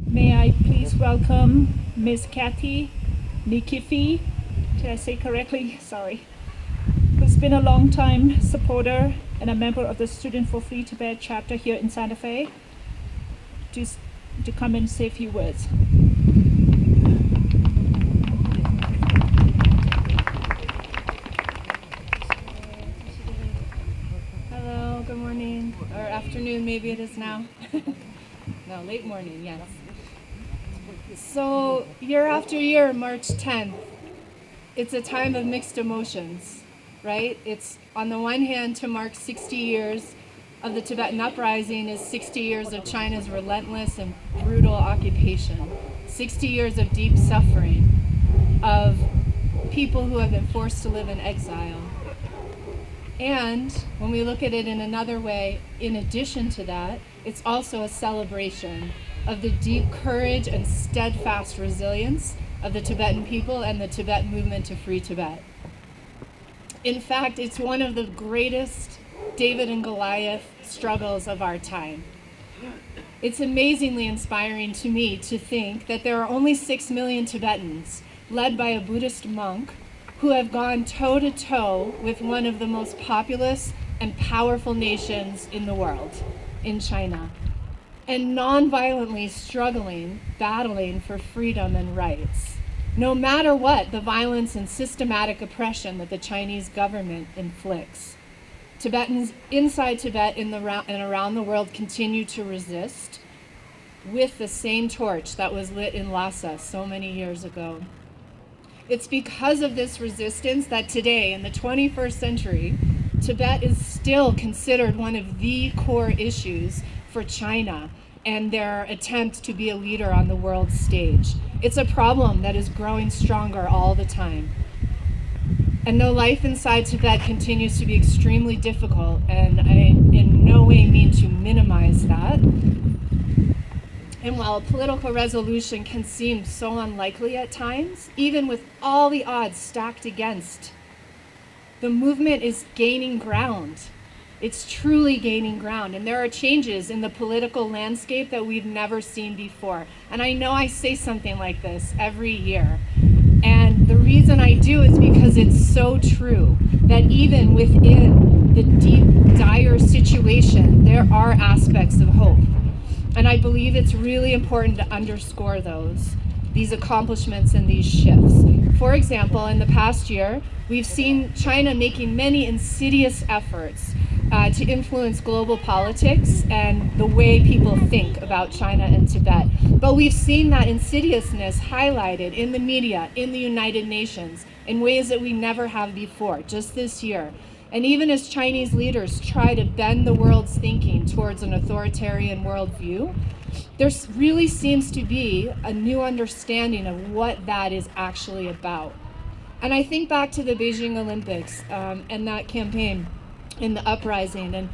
May I please welcome Ms. Kathy Nikifi, did I say correctly? Sorry. Who's been a long-time supporter and a member of the Student for Free Tibet chapter here in Santa Fe, to come and say a few words. Hello, good morning, or afternoon maybe it is now. No, late morning, yes. So year after year, March 10th, it's a time of mixed emotions, right? It's on the one hand to mark 60 years of the Tibetan Uprising is 60 years of China's relentless and brutal occupation, 60 years of deep suffering, of people who have been forced to live in exile. And when we look at it in another way, in addition to that, it's also a celebration of the deep courage and steadfast resilience of the Tibetan people and the Tibet movement to free Tibet. In fact, it's one of the greatest David and Goliath struggles of our time. It's amazingly inspiring to me to think that there are only 6 million Tibetans, led by a Buddhist monk, who have gone toe-to-toe with one of the most populous and powerful nations in the world, in China, and non-violently struggling, battling for freedom and rights, no matter what the violence and systematic oppression that the Chinese government inflicts. Tibetans inside Tibet and around the world continue to resist with the same torch that was lit in Lhasa so many years ago. It's because of this resistance that today, in the 21st century, Tibet is still considered one of the core issues for China and their attempt to be a leader on the world stage. It's a problem that is growing stronger all the time. And though life inside Tibet continues to be extremely difficult, and I in no way mean to minimize that, and while a political resolution can seem so unlikely at times, even with all the odds stacked against, the movement is gaining ground. It's truly gaining ground, and there are changes in the political landscape that we've never seen before. And I know I say something like this every year, and the reason I do is because it's so true that even within the deep, dire situation, there are aspects of hope. And I believe it's really important to underscore these accomplishments and these shifts. For example, in the past year, we've seen China making many insidious efforts to influence global politics and the way people think about China and Tibet. But we've seen that insidiousness highlighted in the media, in the United Nations, in ways that we never have before, just this year. And even as Chinese leaders try to bend the world's thinking towards an authoritarian worldview, there really seems to be a new understanding of what that is actually about. And I think back to the Beijing Olympics and that campaign in the Uprising, and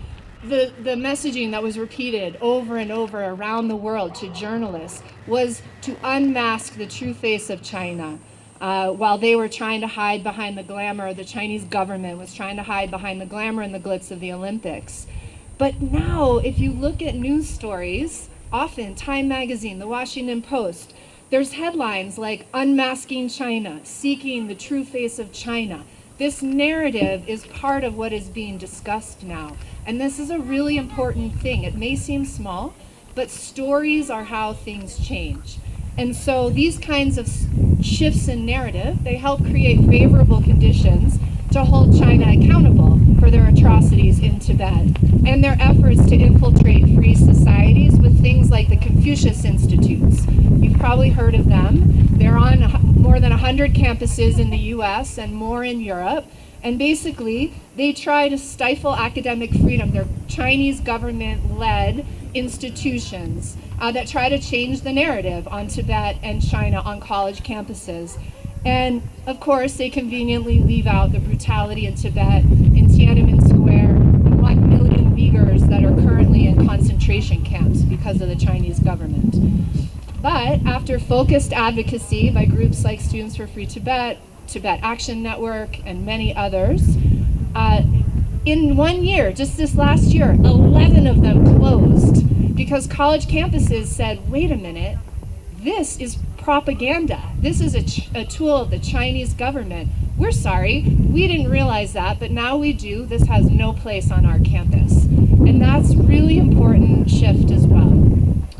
the messaging that was repeated over and over around the world to journalists was to unmask the true face of China. While they were trying to hide behind the glamour, the Chinese government was trying to hide behind the glamour and the glitz of the Olympics. But now, if you look at news stories, often Time Magazine, the Washington Post, there's headlines like "Unmasking China," "Seeking the True Face of China." This narrative is part of what is being discussed now. And this is a really important thing. It may seem small, but stories are how things change. And so these kinds of shifts in narrative, they help create favorable conditions to hold China accountable for their atrocities in Tibet and their efforts to infiltrate free societies with things like the Confucius Institutes. You've probably heard of them. They're on more than 100 campuses in the US and more in Europe. And basically, they try to stifle academic freedom. They're Chinese government-led institutions that try to change the narrative on Tibet and China on college campuses. And of course, they conveniently leave out the brutality in Tibet, in Tiananmen Square, 1 million Uyghurs that are currently in concentration camps because of the Chinese government. But after focused advocacy by groups like Students for Free Tibet, Tibet Action Network, and many others, in 1 year, just this last year, 11 of them closed because college campuses said, wait a minute, this is propaganda. This is a tool of the Chinese government. We're sorry, we didn't realize that, but now we do. This has no place on our campus. And that's really important shift as well.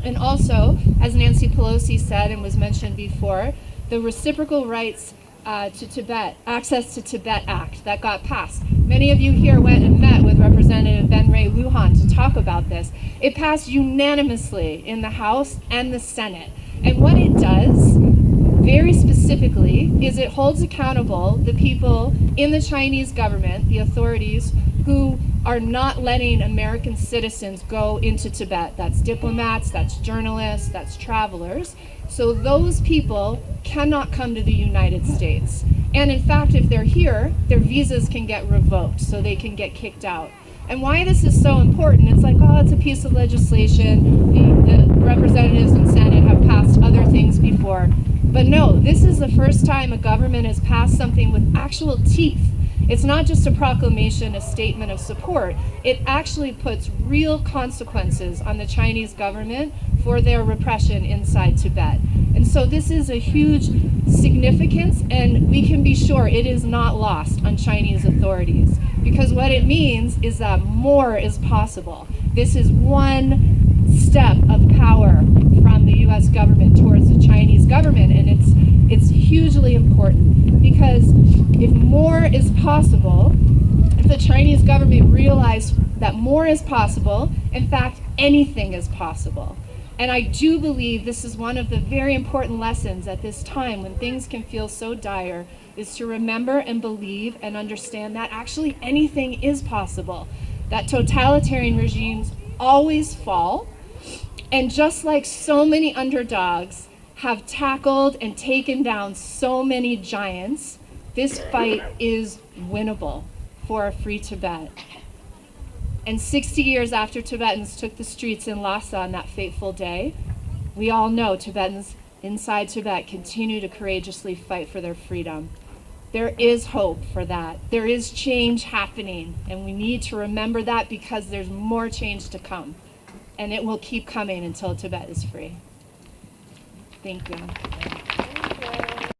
And also, as Nancy Pelosi said and was mentioned before, the Reciprocal Rights to Tibet, Access to Tibet Act that got passed. Many of you here went and met with Representative Ben Ray Lujan to talk about this. It passed unanimously in the House and the Senate. And what it does, very specifically, is it holds accountable the people in the Chinese government, the authorities, who are not letting American citizens go into Tibet. That's diplomats, that's journalists, that's travelers. So those people cannot come to the United States. And in fact, if they're here, their visas can get revoked, so they can get kicked out. And why this is so important, it's like, oh, it's a piece of legislation. The representatives in Senate have passed other things before. But no, this is the first time a government has passed something with actual teeth. It's not just a proclamation, a statement of support. It actually puts real consequences on the Chinese government for their repression inside Tibet. And so this is a huge significance, and we can be sure it is not lost on Chinese authorities, because what it means is that more is possible. This is one step of power from the US government towards the Chinese government, and it's hugely important, because if more is possible, if the Chinese government realized that more is possible, in fact, anything is possible. And I do believe this is one of the very important lessons at this time when things can feel so dire, is to remember and believe and understand that actually anything is possible, that totalitarian regimes always fall. And just like so many underdogs have tackled and taken down so many giants, this fight is winnable for a free Tibet. And 60 years after Tibetans took the streets in Lhasa on that fateful day, we all know Tibetans inside Tibet continue to courageously fight for their freedom. There is hope for that. There is change happening, and we need to remember that, because there's more change to come. And it will keep coming until Tibet is free. Thank you.